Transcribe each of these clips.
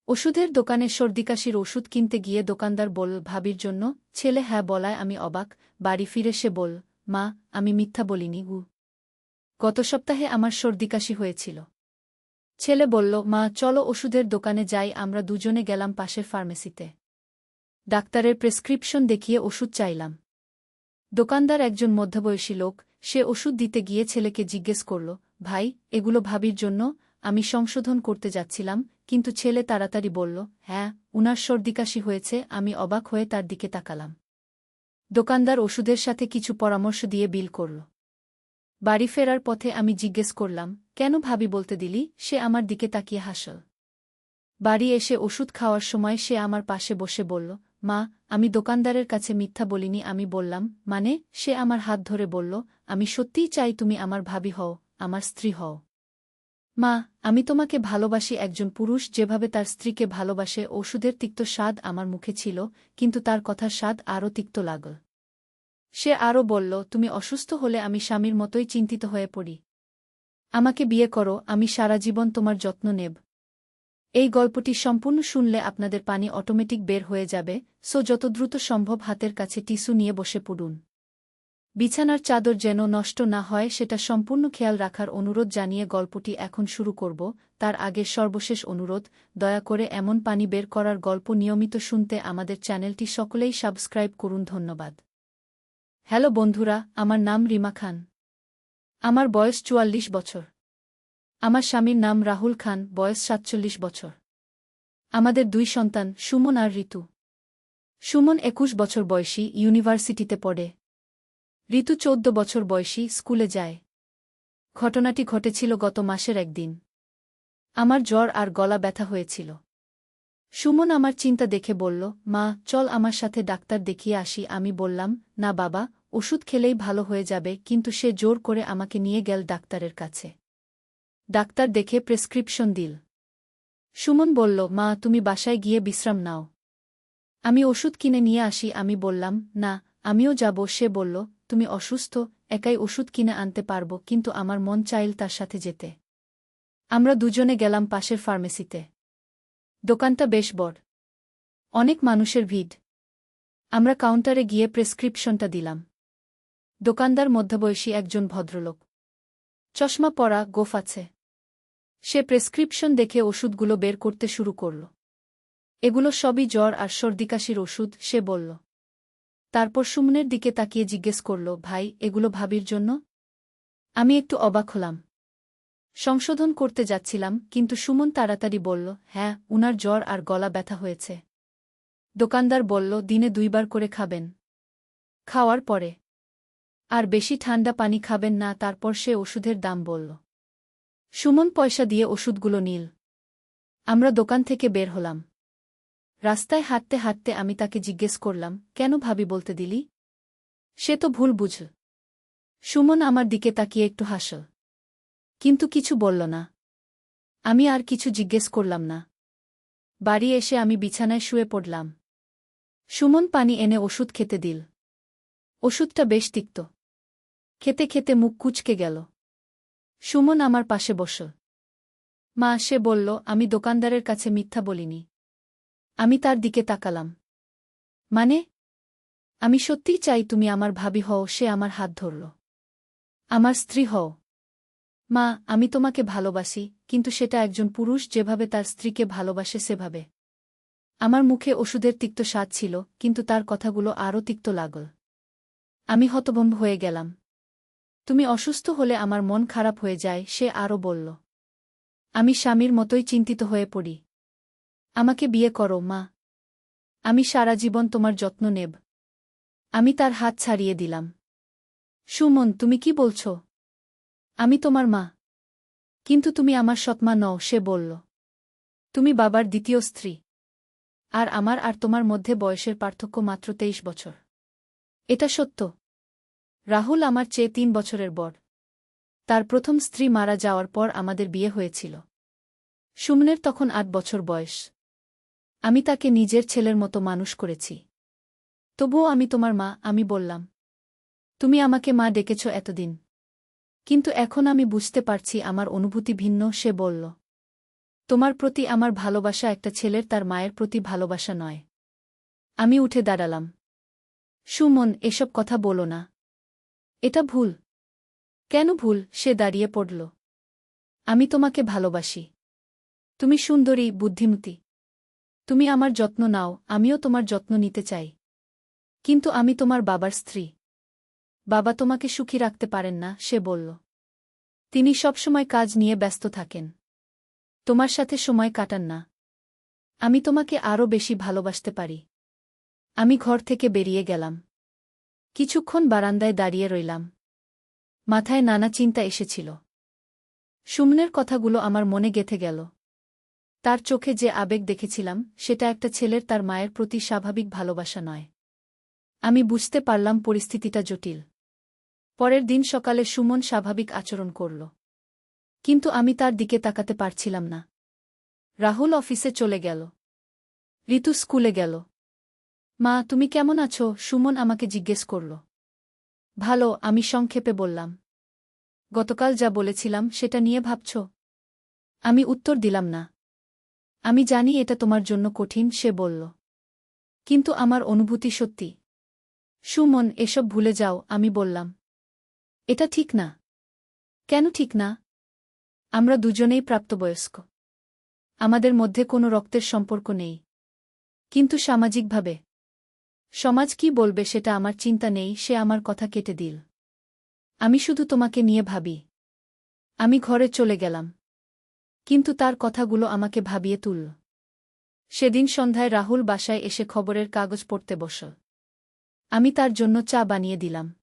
ওষুধের দোকানে সর্দিকাশির ওষুধ কিনতে গিয়ে দোকানদার বলল ভাবির জন্য। ছেলে হ্যাঁ বলায় আমি অবাক। বাড়ি ফিরে সে বলল, মা, আমি মিথ্যা বলিনি গত সপ্তাহে আমার সর্দিকাশি হয়েছিল। ছেলে বলল, মা চলো ওষুধের দোকানে যাই। আমরা দুজনে গেলাম পাশের ফার্মেসিতে। ডাক্তারের প্রেসক্রিপশন দেখিয়ে ওষুধ চাইলাম। দোকানদার একজন মধ্যবয়সী লোক। সে ওষুধ দিতে গিয়ে ছেলেকে জিজ্ঞেস করল, ভাই, এগুলো ভাবির জন্য? আমি সংশোধন করতে যাচ্ছিলাম, কিন্তু ছেলে তাড়াতাড়ি বলল, হ্যাঁ, উনার সর্দিকাশি হয়েছে। আমি অবাক হয়ে তার দিকে তাকালাম। দোকানদার ওষুধের সাথে কিছু পরামর্শ দিয়ে বিল করল। বাড়ি ফেরার পথে আমি জিজ্ঞেস করলাম, কেন ভাবি বলতে দিলি? সে আমার দিকে তাকিয়ে হাসল। বাড়ি এসে ওষুধ খাওয়ার সময় সে আমার পাশে বসে বলল, মা, আমি দোকানদারের কাছে মিথ্যা বলিনি। আমি বললাম, মানে? সে আমার হাত ধরে বলল, আমি সত্যিই চাই তুমি আমার ভাবি হও, আমার স্ত্রী হও। মা, আমি তোমাকে ভালোবাসি। একজন পুরুষ যেভাবে তার স্ত্রীকে ভালোবাসে। ওষুধের তিক্ত স্বাদ আমার মুখে ছিল, কিন্তু তার কথার স্বাদ আরও তিক্ত লাগল। সে আরও বলল, তুমি অসুস্থ হলে আমি স্বামীর মতোই চিন্তিত হয়ে পড়ি। আমাকে বিয়ে করো, আমি সারা জীবন তোমার যত্ন নেব। এই গল্পটি সম্পূর্ণ শুনলে আপনাদের পানি অটোমেটিক বের হয়ে যাবে, সো যত দ্রুত সম্ভব হাতের কাছে টিস্যু নিয়ে বসে পড়ুন। বিছানার চাদর যেন নষ্ট না হয় সেটা সম্পূর্ণ খেয়াল রাখার অনুরোধ জানিয়ে গল্পটি এখন শুরু করব। তার আগে সর্বশেষ অনুরোধ, দয়া করে এমন পানি বের করার গল্প নিয়মিত শুনতে আমাদের চ্যানেলটি সকলেই সাবস্ক্রাইব করুন। ধন্যবাদ। হ্যালো বন্ধুরা, আমার নাম রিমা খান। আমার বয়স ৪৪ বছর। আমার স্বামীর নাম রাহুল খান, বয়স ৪৭ বছর। আমাদের ২ সন্তান, সুমন আর ঋতু। সুমন ২১ বছর বয়সী, ইউনিভার্সিটিতে পড়ে। ঋতু ১৪ বছর বয়সী, স্কুলে যায়। ঘটনাটি ঘটেছিল গত মাসের একদিন। আমার জ্বর আর গলা ব্যথা হয়েছিল। সুমন আমার চিন্তা দেখে বলল, মা, চল আমার সাথে ডাক্তার দেখিয়ে আসি। আমি বললাম, না বাবা, ওষুধ খেলেই ভালো হয়ে যাবে। কিন্তু সে জোর করে আমাকে নিয়ে গেল ডাক্তারের কাছে। ডাক্তার দেখে প্রেসক্রিপশন দিল। সুমন বলল, মা, তুমি বাসায় গিয়ে বিশ্রাম নাও, আমি ওষুধ কিনে নিয়ে আসি। আমি বললাম, না, আমিও যাব। সে বলল, তুমি অসুস্থ, একাই ওষুধ কিনে আনতে পারব, কিন্তু আমার মন চাইল তার সাথে যেতে। আমরা দুজনে গেলাম পাশের ফার্মেসিতে। দোকানটা বেশ বড়, অনেক মানুষের ভিড়। আমরা কাউন্টারে গিয়ে প্রেসক্রিপশনটা দিলাম। দোকানদার মধ্যবয়সী একজন ভদ্রলোক, চশমা পরা, গোঁফ আছে। সে প্রেসক্রিপশন দেখে ওষুধগুলো বের করতে শুরু করল। এগুলো সবই জ্বর আর সর্দিকাশির ওষুধ, সে বলল। তারপর সুমনের দিকে তাকিয়ে জিজ্ঞেস করল, ভাই, এগুলো ভাবির জন্য? আমি একটু অবাক হলাম। সংশোধন করতে যাচ্ছিলাম, কিন্তু সুমন তাড়াতাড়ি বলল, হ্যাঁ, উনার জ্বর আর গলা ব্যথা হয়েছে। দোকানদার বলল, দিনে ২ বার করে খাবেন। খাওয়ার পরে আর বেশি ঠান্ডা পানি খাবেন না। তারপর সে ওষুধের দাম বলল। সুমন পয়সা দিয়ে ওষুধগুলো নিল। আমরা দোকান থেকে বের হলাম। রাস্তায় হাঁটতে হাঁটতে আমি তাকে জিজ্ঞেস করলাম, কেন ভাবি বলতে দিলি? সে তো ভুল বুঝল। সুমন আমার দিকে তাকিয়ে একটু হাসল, কিন্তু কিছু বলল না। আমি আর কিছু জিজ্ঞেস করলাম না। বাড়ি এসে আমি বিছানায় শুয়ে পড়লাম। সুমন পানি এনে ওষুধ খেতে দিল। ওষুধটা বেশ তিক্ত। খেতে খেতে মুখ কুঁচকে গেল। সুমন আমার পাশে বসল। মা, সে বলল, আমি দোকানদারের কাছে মিথ্যা বলিনি। আমি তার দিকে তাকালাম। মানে? আমি সত্যিই চাই তুমি আমার ভাবি হও। সে আমার হাত ধরল। আমার স্ত্রী হও। মা, আমি তোমাকে ভালোবাসি, কিন্তু সেটা একজন পুরুষ যেভাবে তার স্ত্রীকে ভালোবাসে সেভাবে। আমার মুখে ওষুধের তিক্ত স্বাদ ছিল, কিন্তু তার কথাগুলো আরও তিক্ত লাগল। আমি হতভম্ব হয়ে গেলাম। তুমি অসুস্থ হলে আমার মন খারাপ হয়ে যায়, সে আরও বলল। আমি স্বামীর মতোই চিন্তিত হয়ে পড়ি। আমাকে বিয়ে করো, মা। আমি সারা জীবন তোমার যত্ন নেব। আমি তার হাত ছাড়িয়ে দিলাম। সুমন, তুমি কি বলছ? আমি তোমার মা। কিন্তু তুমি আমার সৎমা নও, সে বলল। তুমি বাবার দ্বিতীয় স্ত্রী। আর আমার আর তোমার মধ্যে বয়সের পার্থক্য মাত্র ২৩ বছর। এটা সত্য। রাহুল আমার চেয়ে ৩ বছরের বড়। তার প্রথম স্ত্রী মারা যাওয়ার পর আমাদের বিয়ে হয়েছিল। সুমনের তখন ৮ বছর বয়স। আমি তাকে নিজের ছেলের মতো মানুষ করেছি। তবুও আমি তোমার মা। আমি বললাম, তুমি আমাকে মা ডেকেছ এতদিন, কিন্তু এখন আমি বুঝতে পারছি আমার অনুভূতি ভিন্ন। সে বলল, তোমার প্রতি আমার ভালোবাসা একটা ছেলের তার মায়ের প্রতি ভালোবাসা নয়। আমি উঠে দাঁড়ালাম। সুমন, এসব কথা বলো না। এটা ভুল। কেন ভুল? সে দাঁড়িয়ে পড়ল। আমি তোমাকে ভালোবাসি। তুমি সুন্দরী, বুদ্ধিমতী। তুমি আমার যত্ন নাও, আমিও তোমার যত্ন নিতে চাই। কিন্তু আমি তোমার বাবার স্ত্রী। বাবা তোমাকে সুখী রাখতে পারেন না, সে বলল। তিনি সবসময় কাজ নিয়ে ব্যস্ত থাকেন। তোমার সাথে সময় কাটান না। আমি তোমাকে আরও বেশি ভালোবাসতে পারি। আমি ঘর থেকে বেরিয়ে গেলাম। কিছুক্ষণ বারান্দায় দাঁড়িয়ে রইলাম। মাথায় নানা চিন্তা এসেছিল। সুমনের কথাগুলো আমার মনে গেঁথে গেল। তার চোখে যে আবেগ দেখেছিলাম, সেটা একটা ছেলের তার মায়ের প্রতি স্বাভাবিক ভালোবাসা নয়। আমি বুঝতে পারলাম পরিস্থিতিটা জটিল। পরের দিন সকালে সুমন স্বাভাবিক আচরণ করল। কিন্তু আমি তার দিকে তাকাতে পারছিলাম না। রাহুল অফিসে চলে গেল। ঋতু স্কুলে গেল। মা, তুমি কেমন আছো? সুমন আমাকে জিজ্ঞেস করল। ভালো, আমি সংক্ষেপে বললাম। গতকাল যা বলেছিলাম সেটা নিয়ে ভাবছ? আমি উত্তর দিলাম না। আমি জানি এটা তোমার জন্য কঠিন, সে বলল। কিন্তু আমার অনুভূতি সত্যি। সুমন, এসব ভুলে যাও, আমি বললাম। এটা ঠিক না। কেন ঠিক না? আমরা দুজনেই প্রাপ্তবয়স্ক। আমাদের মধ্যে কোনো রক্তের সম্পর্ক নেই। কিন্তু সামাজিকভাবে সমাজ কি বলবে সেটা আমার চিন্তা নেই। সে আমার কথা কেটে দিল। আমি শুধু তোমাকে নিয়ে ভাবি। আমি ঘরে চলে গেলাম। কিন্তু তার কথাগুলো আমাকে ভাবিয়ে তুলল। সেদিন সন্ধ্যায় রাহুল বাসায় এসে খবরের কাগজ পড়তে বসল। আমি তার জন্য চা বানিয়ে দিলাম।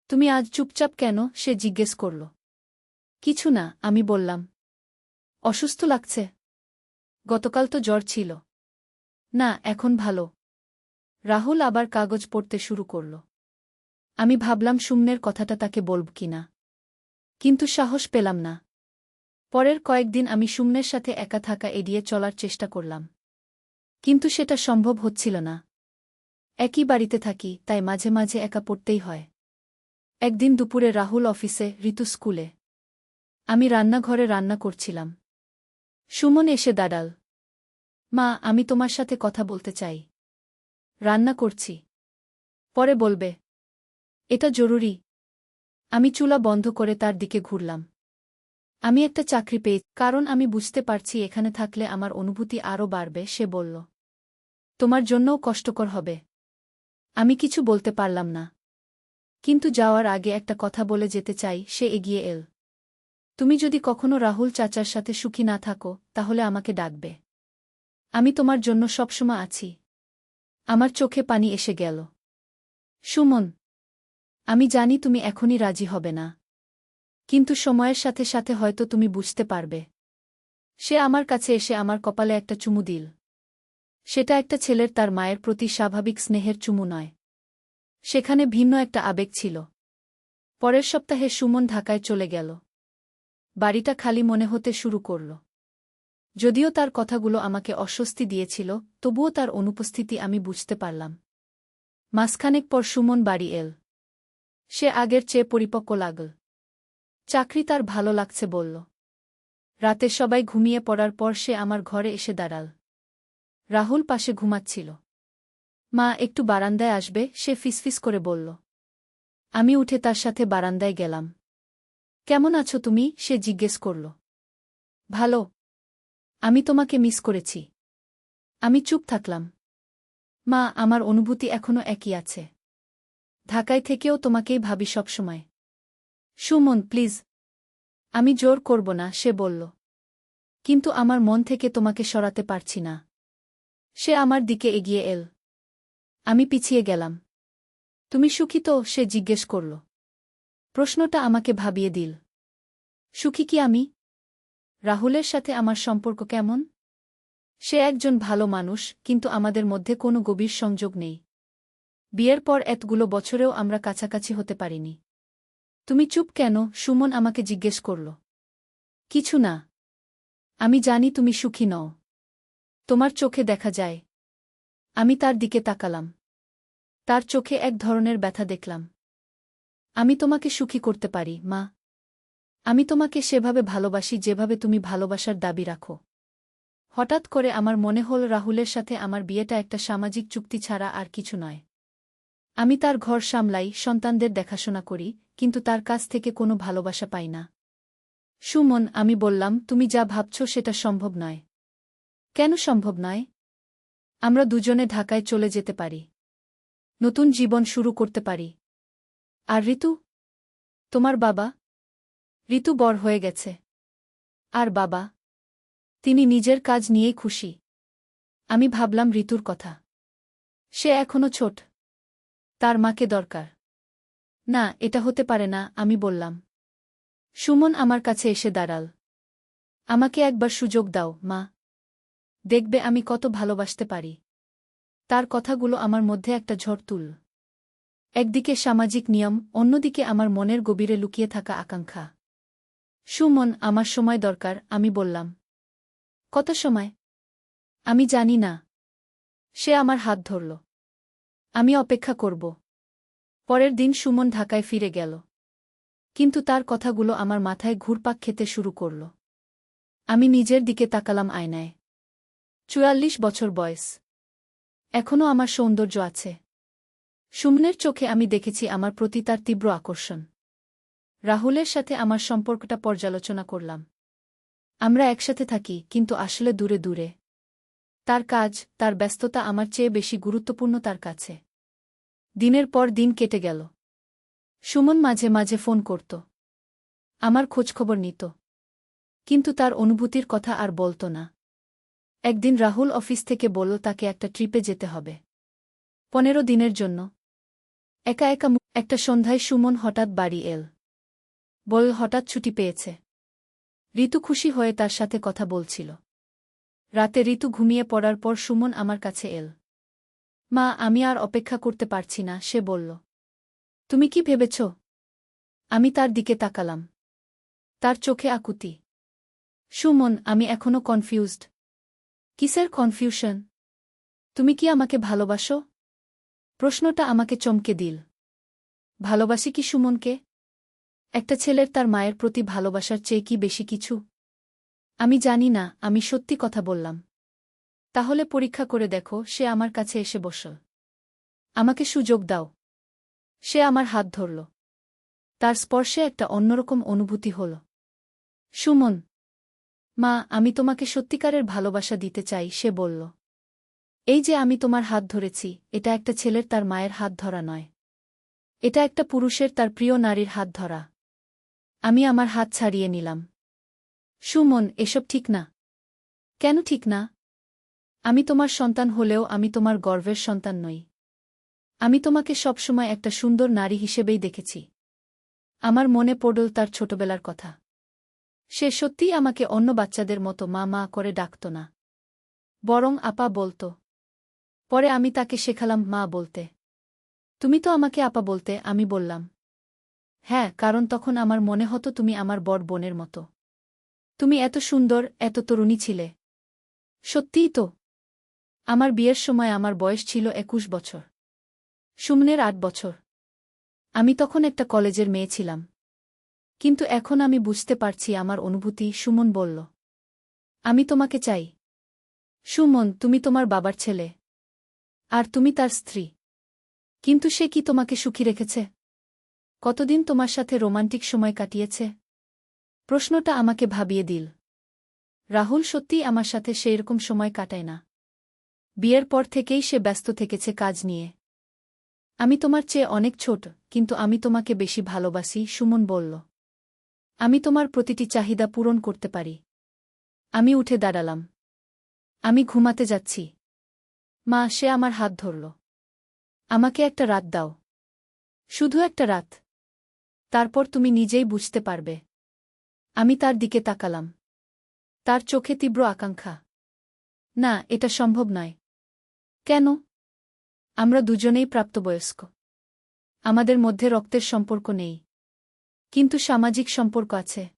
তুমি আজ চুপচাপ কেন? সে জিজ্ঞেস করল। কিছু না, আমি বললাম। অসুস্থ লাগছে? গতকাল তো জ্বর ছিল। না, এখন ভালো। রাহুল আবার কাগজ পড়তে শুরু করল। আমি ভাবলাম সুমনের কথাটা তাকে বলব কিনা, কিন্তু সাহস পেলাম না। পরের কয়েকদিন আমি সুমনের সাথে একা থাকা এড়িয়ে চলার চেষ্টা করলাম। কিন্তু সেটা সম্ভব হচ্ছিল না। একই বাড়িতে থাকি, তাই মাঝে মাঝে একা পড়তেই হয়। একদিন দুপুরে রাহুল অফিসে, ঋতু স্কুলে। আমি রান্নাঘরে রান্না করছিলাম। সুমন এসে দাঁড়াল। মা, আমি তোমার সাথে কথা বলতে চাই। রান্না করছি। পরে বলবে। এটা জরুরি। আমি চুলা বন্ধ করে তার দিকে ঘুরলাম। আমি একটা চাকরি পেয়ে, কারণ আমি বুঝতে পারছি এখানে থাকলে আমার অনুভূতি আরও বাড়বে, সে বলল। তোমার জন্যও কষ্টকর হবে। আমি কিছু বলতে পারলাম না। কিন্তু যাওয়ার আগে একটা কথা বলে যেতে চাই, সে এগিয়ে এল। তুমি যদি কখনো রাহুল চাচার সাথে সুখী না থাকো, তাহলে আমাকে ডাকবে। আমি তোমার জন্য সবসময় আছি। আমার চোখে পানি এসে গেল। সুমন, আমি জানি তুমি এখনই রাজি হবে না। কিন্তু সময়ের সাথে সাথে হয়তো তুমি বুঝতে পারবে। সে আমার কাছে এসে আমার কপালে একটা চুমু দিল। সেটা একটা ছেলের তার মায়ের প্রতি স্বাভাবিক স্নেহের চুমু নয়। সেখানে ভিন্ন একটা আবেগ ছিল। পরের সপ্তাহে সুমন ঢাকায় চলে গেল। বাড়িটা খালি মনে হতে শুরু করল। যদিও তার কথাগুলো আমাকে অস্বস্তি দিয়েছিল, তবুও তার অনুপস্থিতি আমি বুঝতে পারলাম। মাসখানেক পর সুমন বাড়ি এল। সে আগের চেয়ে পরিপক্ব লাগল। চাকরি তার ভালো লাগছে বলল। রাতে সবাই ঘুমিয়ে পড়ার পর সে আমার ঘরে এসে দাঁড়াল। রাহুল পাশে ঘুমাচ্ছিল। মা, একটু বারান্দায় আসবে? সে ফিসফিস করে বলল। আমি উঠে তার সাথে বারান্দায় গেলাম। কেমন আছো তুমি? সে জিজ্ঞেস করল। ভালো। আমি তোমাকে মিস করেছি। আমি চুপ থাকলাম। মা, আমার অনুভূতি এখনো একই আছে। ঢাকায় থেকেও তোমাকেই ভাবি সবসময়। সুমন, প্লিজ। আমি জোর করব না, সে বলল। কিন্তু আমার মন থেকে তোমাকে সরাতে পারছি না। সে আমার দিকে এগিয়ে এল। আমি পিছিয়ে গেলাম। তুমি সুখী তো? সে জিজ্ঞেস করল। প্রশ্নটা আমাকে ভাবিয়ে দিল। সুখী কি আমি? রাহুলের সাথে আমার সম্পর্ক কেমন? সে একজন ভালো মানুষ, কিন্তু আমাদের মধ্যে কোনো গভীর সংযোগ নেই। বিয়ের পর এতগুলো বছরেও আমরা কাছাকাছি হতে পারিনি। তুমি চুপ কেন? সুমন আমাকে জিজ্ঞেস করল। কিছু না। আমি জানি তুমি সুখী নও। তোমার চোখে দেখা যায়। আমি তার দিকে তাকালাম। তার চোখে এক ধরনের ব্যথা দেখলাম। আমি তোমাকে সুখী করতে পারি, মা। আমি তোমাকে সেভাবে ভালোবাসি যেভাবে তুমি ভালোবাসার দাবি রাখো। হঠাৎ করে আমার মনে হল রাহুলের সাথে আমার বিয়েটা একটা সামাজিক চুক্তি ছাড়া আর কিছু নয়। আমি তার ঘর সামলাই, সন্তানদের দেখাশোনা করি, কিন্তু তার কাছ থেকে কোনো ভালোবাসা পাই না। সুমন, আমি বললাম, তুমি যা ভাবছ সেটা সম্ভব নয়। কেন সম্ভব নয়? আমরা দুজনে ঢাকায় চলে যেতে পারি। নতুন জীবন শুরু করতে পারি। আর ঋতু? তোমার বাবা? ঋতু বড় হয়ে গেছে। আর বাবা? তিনি নিজের কাজ নিয়েই খুশি। আমি ভাবলাম ঋতুর কথা। সে এখনো ছোট। তার মাকে দরকার। না, এটা হতে পারে না, আমি বললাম। সুমন আমার কাছে এসে দাঁড়াল। আমাকে একবার সুযোগ দাও, মা। দেখবে আমি কত ভালোবাসতে পারি। তার কথাগুলো আমার মধ্যে একটা ঝড় তুলল। একদিকে সামাজিক নিয়ম, অন্যদিকে আমার মনের গভীরে লুকিয়ে থাকা আকাঙ্ক্ষা। সুমন, আমার সময় দরকার, আমি বললাম। কত সময়? আমি জানি না। সে আমার হাত ধরল। আমি অপেক্ষা করব। পরের দিন সুমন ঢাকায় ফিরে গেল। কিন্তু তার কথাগুলো আমার মাথায় ঘুরপাক খেতে শুরু করল। আমি নিজের দিকে তাকালাম আয়নায়। ৪৪ বছর বয়স। এখনও আমার সৌন্দর্য আছে। সুমনের চোখে আমি দেখেছি আমার প্রতি তার তীব্র আকর্ষণ। রাহুলের সাথে আমার সম্পর্কটা পর্যালোচনা করলাম। আমরা একসাথে থাকি, কিন্তু আসলে দূরে দূরে। তার কাজ, তার ব্যস্ততা আমার চেয়ে বেশি গুরুত্বপূর্ণ তার কাছে। দিনের পর দিন কেটে গেল। সুমন মাঝে মাঝে ফোন করত। আমার খোঁজখবর নিত। কিন্তু তার অনুভূতির কথা আর বলত না। একদিন রাহুল অফিস থেকে বলল তাকে একটা ট্রিপে যেতে হবে। 15 দিনের জন্য। একা একা একটা সন্ধ্যায় সুমন হঠাৎ বাড়ি এল। বলল হঠাৎ ছুটি পেয়েছে। ঋতু খুশি হয়ে তার সাথে কথা বলছিল। রাতে ঋতু ঘুমিয়ে পড়ার পর সুমন আমার কাছে এল। মা, আমি আর অপেক্ষা করতে পারছি না, সে বলল। তুমি কি ভেবেছ? আমি তার দিকে তাকালাম। তার চোখে আকুতি। সুমন, আমি এখনো কনফিউজড। কিসের কনফিউশন? তুমি কি আমাকে ভালোবাসো? প্রশ্নটা আমাকে চমকে দিল। ভালোবাসি কি সুমনকে? একটা ছেলের তার মায়ের প্রতি ভালোবাসার চেয়ে কি বেশি কিছু? আমি জানি না, আমি সত্যি কথা বললাম। তাহলে পরীক্ষা করে দেখো, সে আমার কাছে এসে বসল। আমাকে সুযোগ দাও। সে আমার হাত ধরল। তার স্পর্শে একটা অন্যরকম অনুভূতি হল। সুমন, মা, আমি তোমাকে সত্যিকারের ভালোবাসা দিতে চাই, সে বলল। এই যে আমি তোমার হাত ধরেছি, এটা একটা ছেলের তার মায়ের হাত ধরা নয়। এটা একটা পুরুষের তার প্রিয় নারীর হাত ধরা। আমি আমার হাত ছাড়িয়ে নিলাম। সুমন, এসব ঠিক না। কেন ঠিক না? আমি তোমার সন্তান হলেও আমি তোমার গর্বের সন্তান নই। আমি তোমাকে সবসময় একটা সুন্দর নারী হিসেবেই দেখেছি। আমার মনে পড়ল তার ছোটবেলার কথা। সে সত্যিই আমাকে অন্য বাচ্চাদের মতো মা মা করে ডাকত না। বরং আপা বলত। পরে আমি তাকে শেখালাম মা বলতে। তুমি তো আমাকে আপা বলতে, আমি বললাম। হ্যাঁ, কারণ তখন আমার মনে হতো তুমি আমার বড় বোনের মতো। তুমি এত সুন্দর, এত তরুণী ছিলে। সত্যিই তো। আমার বিয়ের সময় আমার বয়স ছিল 21 বছর। সুমনের 8 বছর। আমি তখন একটা কলেজের মেয়ে ছিলাম। কিন্তু এখন আমি বুঝতে পারছি আমার অনুভূতি, সুমন বলল। আমি তোমাকে চাই। সুমন, তুমি তোমার বাবার ছেলে। আর তুমি তার স্ত্রী। কিন্তু সে কি তোমাকে সুখী রেখেছে? কতদিন তোমার সাথে রোমান্টিক সময় কাটিয়েছে? প্রশ্নটা আমাকে ভাবিয়ে দিল। রাহুল সত্যিই আমার সাথে সেইরকম সময় কাটায় না। বিয়ের পর থেকেই সে ব্যস্ত থেকেছে কাজ নিয়ে। আমি তোমার চেয়ে অনেক ছোট, কিন্তু আমি তোমাকে বেশি ভালোবাসি, সুমন বলল। আমি তোমার প্রতিটি চাহিদা পূরণ করতে পারি। আমি উঠে দাঁড়ালাম। আমি ঘুমাতে যাচ্ছি। মা, সে আমার হাত ধরল। আমাকে একটা রাত দাও। শুধু একটা রাত। তারপর তুমি নিজেই বুঝতে পারবে। আমি তার দিকে তাকালাম। তার চোখে তীব্র আকাঙ্ক্ষা। না, এটা সম্ভব নয়। কেন? আমরা দুজনেই প্রাপ্তবয়স্ক। আমাদের মধ্যে রক্তের সম্পর্ক নেই। কিন্তু সামাজিক সম্পর্ক আছে।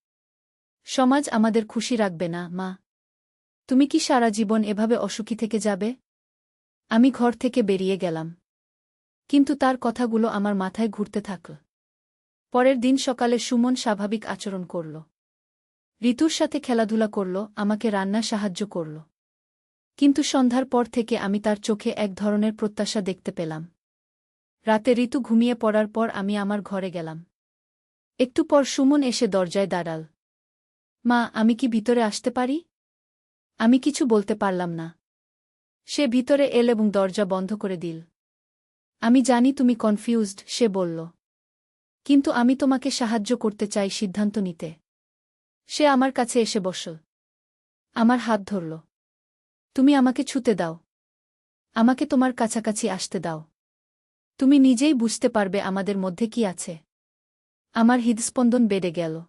সমাজ আমাদের খুশি রাখবে না, মা। তুমি কি সারা জীবন এভাবে অসুখী থেকে যাবে? আমি ঘর থেকে বেরিয়ে গেলাম। কিন্তু তার কথাগুলো আমার মাথায় ঘুরতে থাকল। পরের দিন সকালে সুমন স্বাভাবিক আচরণ করল। ঋতুর সাথে খেলাধুলা করল, আমাকে রান্না সাহায্য করল। কিন্তু সন্ধ্যার পর থেকে আমি তার চোখে এক ধরনের প্রত্যাশা দেখতে পেলাম। রাতে ঋতু ঘুমিয়ে পড়ার পর আমি আমার ঘরে গেলাম। একটু পর সুমন এসে দরজায় দাঁড়াল। মা, আমি কি ভিতরে আসতে পারি? আমি কিছু বলতে পারলাম না। সে ভিতরে এল এবং দরজা বন্ধ করে দিল। আমি জানি তুমি কনফিউজড, সে বলল। কিন্তু আমি তোমাকে সাহায্য করতে চাই সিদ্ধান্ত নিতে। সে আমার কাছে এসে বসল। আমার হাত ধরল। তুমি আমাকে ছুতে দাও। আমাকে তোমার কাছাকাছি আসতে দাও। তুমি নিজেই বুঝতে পারবে আমাদের মধ্যে কি আছে। আমার হৃদস্পন্দন বেড়ে গেল।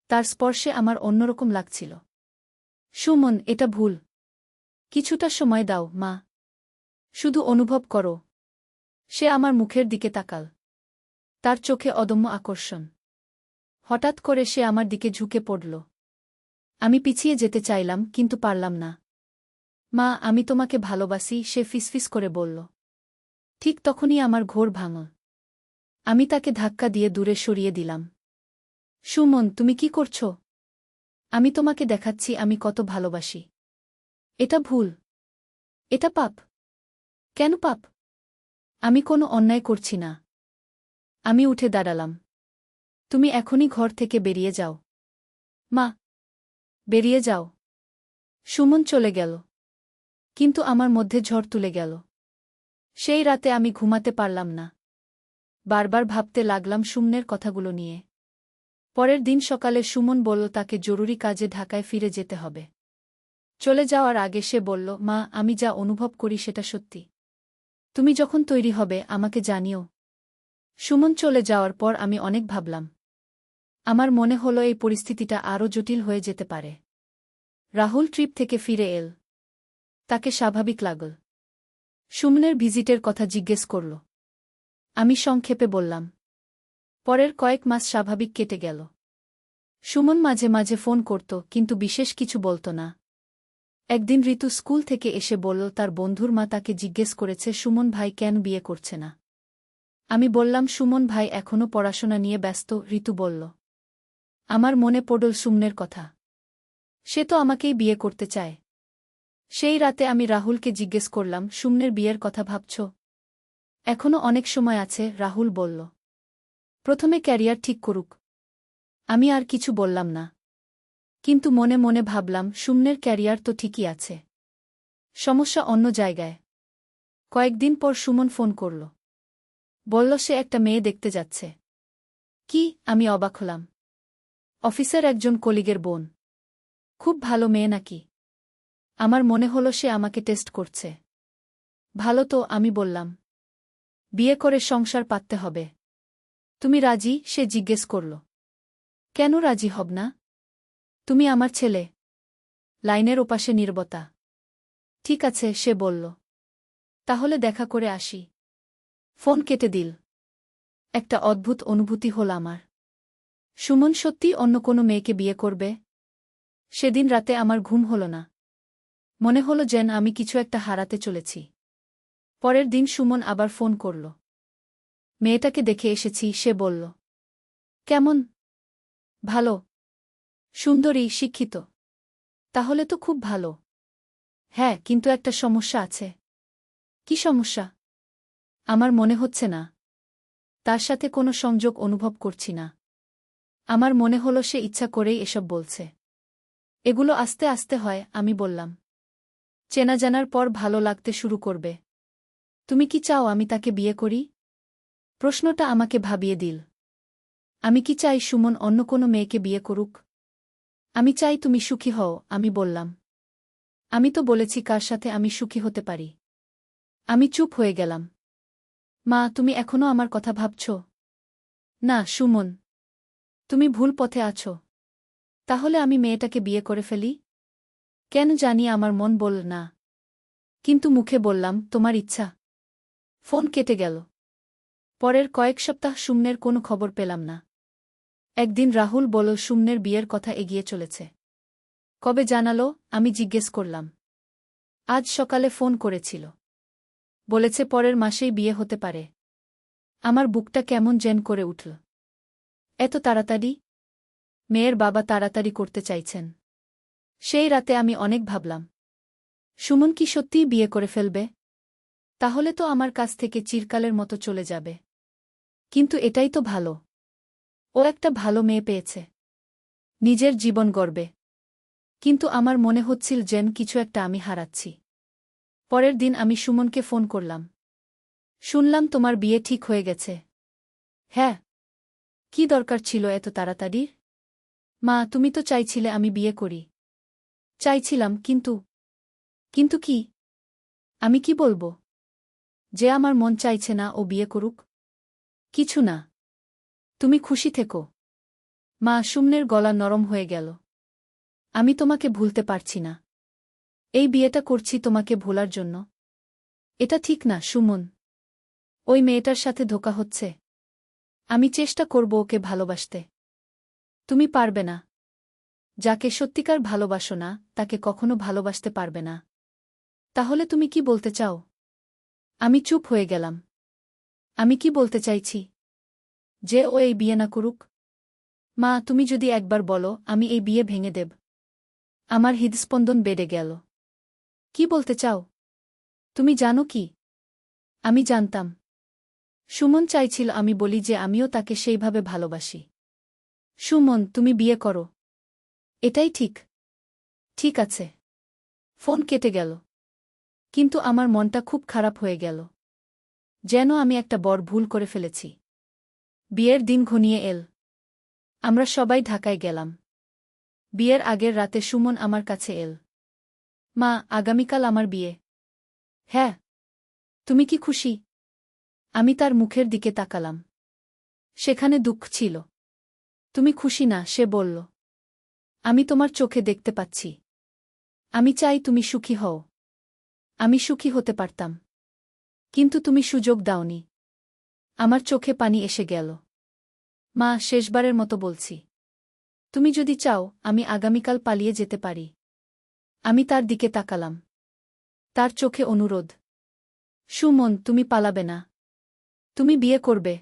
তার স্পর্শে আমার অন্যরকম লাগছিল। সুমন, এটা ভুল। কিছুটা সময় দাও, মা। শুধু অনুভব করো। সে আমার মুখের দিকে তাকাল। তার চোখে অদম্য আকর্ষণ। হঠাৎ করে সে আমার দিকে ঝুঁকে পড়ল। আমি পিছিয়ে যেতে চাইলাম, কিন্তু পারলাম না। মা, আমি তোমাকে ভালোবাসি, সে ফিসফিস করে বলল। ঠিক তখনই আমার ঘোর ভাঙল। আমি তাকে ধাক্কা দিয়ে দূরে সরিয়ে দিলাম। সুমন, তুমি কি করছ? আমি তোমাকে দেখাচ্ছি আমি কত ভালোবাসি। এটা ভুল। এটা পাপ। কেন পাপ? আমি কোনো অন্যায় করছি না। আমি উঠে দাঁড়ালাম। তুমি এখনই ঘর থেকে বেরিয়ে যাও। মা, বেরিয়ে যাও। সুমন চলে গেল। কিন্তু আমার মধ্যে ঝড় তুলে গেল। সেই রাতে আমি ঘুমাতে পারলাম না। বারবার ভাবতে লাগলাম সুমনের কথাগুলো নিয়ে। পরের দিন সকালে সুমন বলল তাকে জরুরি কাজে ঢাকায় ফিরে যেতে হবে। চলে যাওয়ার আগে সে বলল, মা, আমি যা অনুভব করি সেটা সত্যি। তুমি যখন তৈরি হবে আমাকে জানিও। সুমন চলে যাওয়ার পর আমি অনেক ভাবলাম। আমার মনে হলো এই পরিস্থিতিটা আরও জটিল হয়ে যেতে পারে। রাহুল ট্রিপ থেকে ফিরে এল। তাকে স্বাভাবিক লাগল। সুমনের ভিজিটের কথা জিজ্ঞেস করল। আমি সংক্ষেপে বললাম। পরের কয়েক মাস স্বাভাবিক কেটে গেল। সুমন মাঝে মাঝে ফোন করত, কিন্তু বিশেষ কিছু বলত না। একদিন ঋতু স্কুল থেকে এসে বলল তার বন্ধুর মা তাকে জিজ্ঞেস করেছে সুমন ভাই কেন বিয়ে করছে না। আমি বললাম সুমন ভাই এখনও পড়াশোনা নিয়ে ব্যস্ত। ঋতু বলল। আমার মনে পড়ল সুমনের কথা। সে তো আমাকেই বিয়ে করতে চায়। সেই রাতে আমি রাহুলকে জিজ্ঞেস করলাম, সুমনের বিয়ের কথা ভাবছ? এখনও অনেক সময় আছে, রাহুল বলল। প্রথমে ক্যারিয়ার ঠিক করুক। আমি আর কিছু বললাম না। কিন্তু মনে মনে ভাবলাম সুমনের ক্যারিয়ার তো ঠিকই আছে। সমস্যা অন্য জায়গায়। কয়েকদিন পর সুমন ফোন করল। বলল সে একটা মেয়ে দেখতে যাচ্ছে। কি? আমি অবাক হলাম। অফিসের একজন কলিগের বোন। খুব ভালো মেয়ে নাকি? আমার মনে হলো সে আমাকে টেস্ট করছে। ভালো তো, আমি বললাম। বিয়ে করে সংসার পাততে হবে। তুমি রাজি? সে জিজ্ঞেস করল। কেন রাজি হব না? তুমি আমার ছেলে। লাইনের ওপাশে নীরবতা। ঠিক আছে, সে বলল। তাহলে দেখা করে আসি। ফোন কেটে দিল। একটা অদ্ভুত অনুভূতি হল আমার। সুমন সত্যিই অন্য কোনো মেয়েকে বিয়ে করবে? সেদিন রাতে আমার ঘুম হল না। মনে হলো যেন আমি কিছু একটা হারাতে চলেছি। পরের দিন সুমন আবার ফোন করল। মেয়েটাকে দেখে এসেছি, সে বলল। কেমন? ভালো। সুন্দরী, শিক্ষিত। তাহলে তো খুব ভালো। হ্যাঁ, কিন্তু একটা সমস্যা আছে। কি সমস্যা? আমার মনে হচ্ছে না। তার সাথে কোনো সংযোগ অনুভব করছি না। আমার মনে হলো সে ইচ্ছা করেই এসব বলছে। এগুলো আস্তে আস্তে হয়, আমি বললাম। চেনা জানার পর ভালো লাগতে শুরু করবে। তুমি কি চাও আমি তাকে বিয়ে করি? প্রশ্নটা আমাকে ভাবিয়ে দিল। আমি কি চাই সুমন অন্য কোনো মেয়েকে বিয়ে করুক? আমি চাই তুমি সুখী হও, আমি বললাম। আমি তো বলেছি কার সাথে আমি সুখী হতে পারি। আমি চুপ হয়ে গেলাম। মা, তুমি এখনও আমার কথা ভাবছ? না সুমন, তুমি ভুল পথে আছো। তাহলে আমি মেয়েটাকে বিয়ে করে ফেলি? কেন জানি আমার মন বলল না। কিন্তু মুখে বললাম, তোমার ইচ্ছা। ফোন কেটে গেল। পরের কয়েক সপ্তাহ সুমনের কোনো খবর পেলাম না। একদিন রাহুল বলল সুমনের বিয়ের কথা এগিয়ে চলেছে। কবে জানালো? আমি জিজ্ঞেস করলাম। আজ সকালে ফোন করেছিল। বলেছে পরের মাসেই বিয়ে হতে পারে। আমার বুকটা কেমন যেন করে উঠল। এত তাড়াতাড়ি? মেয়ের বাবা তাড়াতাড়ি করতে চাইছেন। সেই রাতে আমি অনেক ভাবলাম। সুমন কি সত্যিই বিয়ে করে ফেলবে? তাহলে তো আমার কাছ থেকে চিরকালের মতো চলে যাবে। কিন্তু এটাই তো ভালো। ও একটা ভালো মেয়ে পেয়েছে। নিজের জীবন গড়বে। কিন্তু আমার মনে হচ্ছিল যেন কিছু একটা আমি হারাচ্ছি। পরের দিন আমি সুমনকে ফোন করলাম। শুনলাম তোমার বিয়ে ঠিক হয়ে গেছে। হ্যাঁ। কি দরকার ছিল এত তাড়াতাড়ির? মা, তুমি তো চাইছিলে আমি বিয়ে করি। চাইছিলাম, কিন্তু কি? আমি কি বলবো? যে আমার মন চাইছে না ও বিয়ে করুক? কিছু না। তুমি খুশি থেকো। মা, সুমনের গলা নরম হয়ে গেল। আমি তোমাকে ভুলতে পারছি না। এই বিয়েটা করছি তোমাকে ভোলার জন্য। এটা ঠিক না, সুমন। ওই মেয়েটার সাথে ধোঁকা হচ্ছে। আমি চেষ্টা করব ওকে ভালোবাসতে। তুমি পারবে না। যাকে সত্যিকার ভালোবাসো না তাকে কখনো ভালোবাসতে পারবে না। তাহলে তুমি কি বলতে চাও? আমি চুপ হয়ে গেলাম। আমি কি বলতে চাইছি? যে ও এই বিয়ে না করুক? মা, তুমি যদি একবার বলো আমি এই বিয়ে ভেঙে দেব। আমার হৃদস্পন্দন বেড়ে গেল। কি বলতে চাও? তুমি জানো কি? আমি জানতাম। সুমন চাইছিল আমি বলি যে আমিও তাকে সেইভাবে ভালোবাসি। সুমন, তুমি বিয়ে করো। এটাই ঠিক। ঠিক আছে। ফোন কেটে গেল। কিন্তু আমার মনটা খুব খারাপ হয়ে গেল। যেন আমি একটা বড় ভুল করে ফেলেছি। বিয়ের দিন ঘনিয়ে এল। আমরা সবাই ঢাকায় গেলাম। বিয়ের আগের রাতে সুমন আমার কাছে এল। মা, আগামীকাল আমার বিয়ে। হ্যাঁ। তুমি কি খুশি? আমি তার মুখের দিকে তাকালাম। সেখানে দুঃখ ছিল। তুমি খুশি না, সে বলল। আমি তোমার চোখে দেখতে পাচ্ছি। আমি চাই তুমি সুখী হও। আমি সুখী হতে পারতাম। কিন্তু তুমি সুযোগ দাওনি। আমার চোখে পানি এসে গেল। মা, শেষবারের মতো বলছি। তুমি যদি চাও আমি আগামীকাল পালিয়ে যেতে পারি। আমি তার দিকে তাকালাম। তার চোখে অনুরোধ। সুমন, তুমি পালাবে না। তুমি বিয়ে করবে।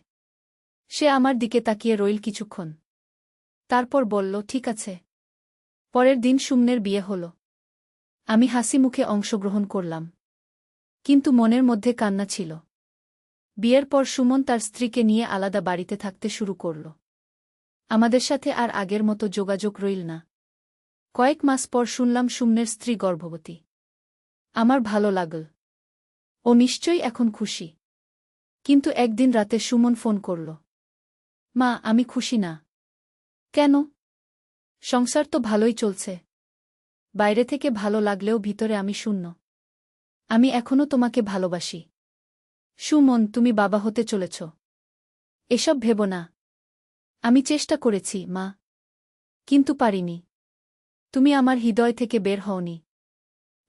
সে আমার দিকে তাকিয়ে রইল কিছুক্ষণ। তারপর বলল, ঠিক আছে। পরের দিন সুমনের বিয়ে হল। আমি হাসি মুখে অংশগ্রহণ করলাম। কিন্তু মনের মধ্যে কান্না ছিল। বিয়ের পর সুমন তার স্ত্রীকে নিয়ে আলাদা বাড়িতে থাকতে শুরু করল। আমাদের সাথে আর আগের মতো যোগাযোগ রইল না। কয়েক মাস পর শুনলাম সুমনের স্ত্রী গর্ভবতী। আমার ভালো লাগল। ও নিশ্চয়ই এখন খুশি। কিন্তু একদিন রাতে সুমন ফোন করল। মা, আমি খুশি না। কেন? সংসার তো ভালোই চলছে। বাইরে থেকে ভালো লাগলেও ভিতরে আমি শূন্য। আমি এখনো তোমাকে ভালোবাসি। সুমন, তুমি বাবা হতে চলেছ। এসব ভেবো না। আমি চেষ্টা করেছি, মা। কিন্তু পারিনি। তুমি আমার হৃদয় থেকে বের হওনি।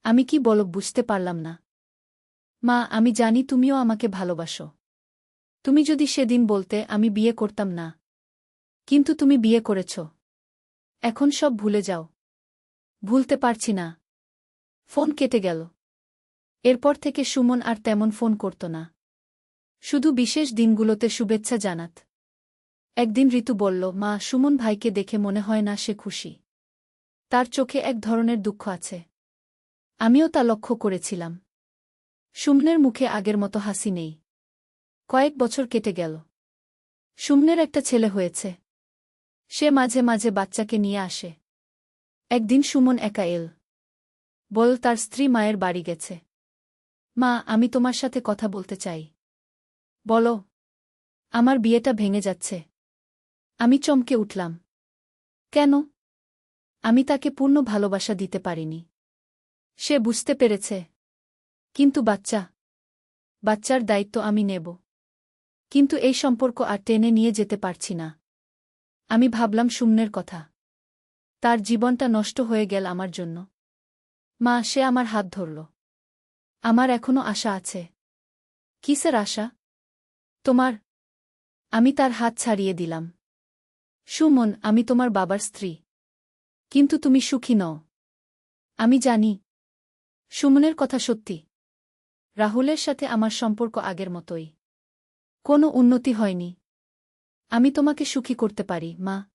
আমি কি বলো বুঝতে পারলাম না। মা, আমি জানি তুমিও আমাকে ভালোবাসো। তুমি যদি সেদিন বলতে আমি বিয়ে করতাম না। কিন্তু তুমি বিয়ে করেছ। এখন সব ভুলে যাও। ভুলতে পারছি না। ফোন কেটে গেল। এরপর থেকে সুমন আর তেমন ফোন করত না। শুধু বিশেষ দিনগুলোতে শুভেচ্ছা জানাত। একদিন ঋতু বলল, মা, সুমন ভাইকে দেখে মনে হয় না সে খুশি। তার চোখে এক ধরনের দুঃখ আছে। আমিও তা লক্ষ্য করেছিলাম। সুমনের মুখে আগের মতো হাসি নেই। কয়েক বছর কেটে গেল। সুমনের একটা ছেলে হয়েছে। সে মাঝে মাঝে বাচ্চাকে নিয়ে আসে। একদিন সুমন একা এল। বল তার স্ত্রী মায়ের বাড়ি গেছে। মা, আমি তোমার সাথে কথা বলতে চাই। বলো। আমার বিয়েটা ভেঙে যাচ্ছে। আমি চমকে উঠলাম। কেন? আমি তাকে পূর্ণ ভালোবাসা দিতে পারিনি। সে বুঝতে পেরেছে। কিন্তু বাচ্চার দায়িত্ব আমি নেব। কিন্তু এই সম্পর্ক আর টেনে নিয়ে যেতে পারছি না। আমি ভাবলাম সুমনের কথা। তার জীবনটা নষ্ট হয়ে গেল আমার জন্য। মা, সে আমার হাত ধরল। আমার এখনো আশা আছে। কিসের আশা? তোমার। আমি তার হাত ছাড়িয়ে দিলাম। সুমন, আমি তোমার বাবার স্ত্রী। কিন্তু তুমি সুখী নও। আমি জানি। সুমনের কথা সত্যি। রাহুলের সাথে আমার সম্পর্ক আগের মতোই। কোনো উন্নতি হয়নি। আমি তোমাকে সুখী করতে পারি, মা।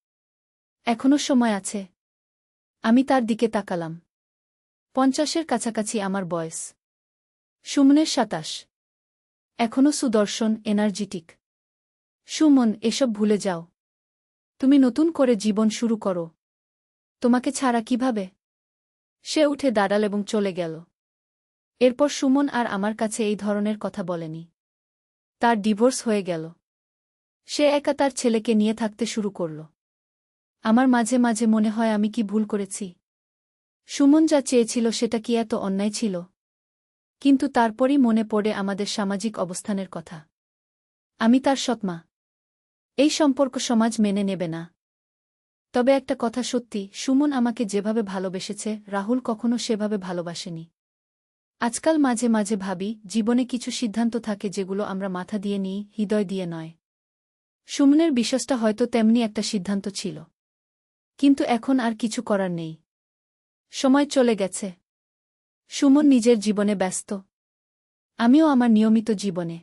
এখনো সময় আছে। আমি তার দিকে তাকালাম। 50-এর কাছাকাছি আমার বয়স। সুমনের 27। এখনও সুদর্শন, এনার্জিটিক। সুমন, এসব ভুলে যাও। তুমি নতুন করে জীবন শুরু করো। তোমাকে ছাড়া কিভাবে? সে উঠে দাঁড়াল এবং চলে গেল। এরপর সুমন আর আমার কাছে এই ধরনের কথা বলেনি। তার ডিভোর্স হয়ে গেল। সে একা তার ছেলেকে নিয়ে থাকতে শুরু করল। আমার মাঝে মাঝে মনে হয় আমি কি ভুল করেছি? সুমন যা চেয়েছিল সেটা কি এত অন্যায় ছিল? কিন্তু তারপরই মনে পড়ে আমাদের সামাজিক অবস্থানের কথা। আমি তার সৎমা। এই সম্পর্ক সমাজ মেনে নেবে না। তবে একটা কথা সত্যি, সুমন আমাকে যেভাবে ভালোবেসেছে রাহুল কখনো সেভাবে ভালোবাসেনি। আজকাল মাঝে মাঝে ভাবি, জীবনে কিছু সিদ্ধান্ত থাকে যেগুলো আমরা মাথা দিয়ে নিই, হৃদয় দিয়ে নয়। সুমনের বিশ্বাসটা হয়তো তেমনি একটা সিদ্ধান্ত ছিল। কিন্তু এখন আর কিছু করার নেই। সময় চলে গেছে। সুমন নিজের জীবনে ব্যস্ত। আমিও আমার নিয়মিত জীবনে।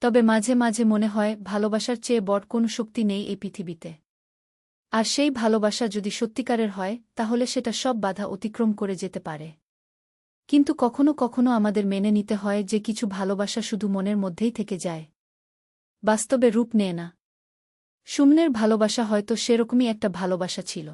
তবে মাঝে মাঝে মনে হয় ভালোবাসার চেয়ে বড় কোনো শক্তি নেই এই পৃথিবীতে। আর সেই ভালোবাসা যদি সত্যিকারের হয় তাহলে সেটা সব বাধা অতিক্রম করে যেতে পারে। কিন্তু কখনো কখনো আমাদের মেনে নিতে হয় যে কিছু ভালোবাসা শুধু মনের মধ্যেই থেকে যায়, বাস্তবে রূপ নেয় না। সুমনের ভালোবাসা হয়তো সেরকমই একটা ভালোবাসা ছিল।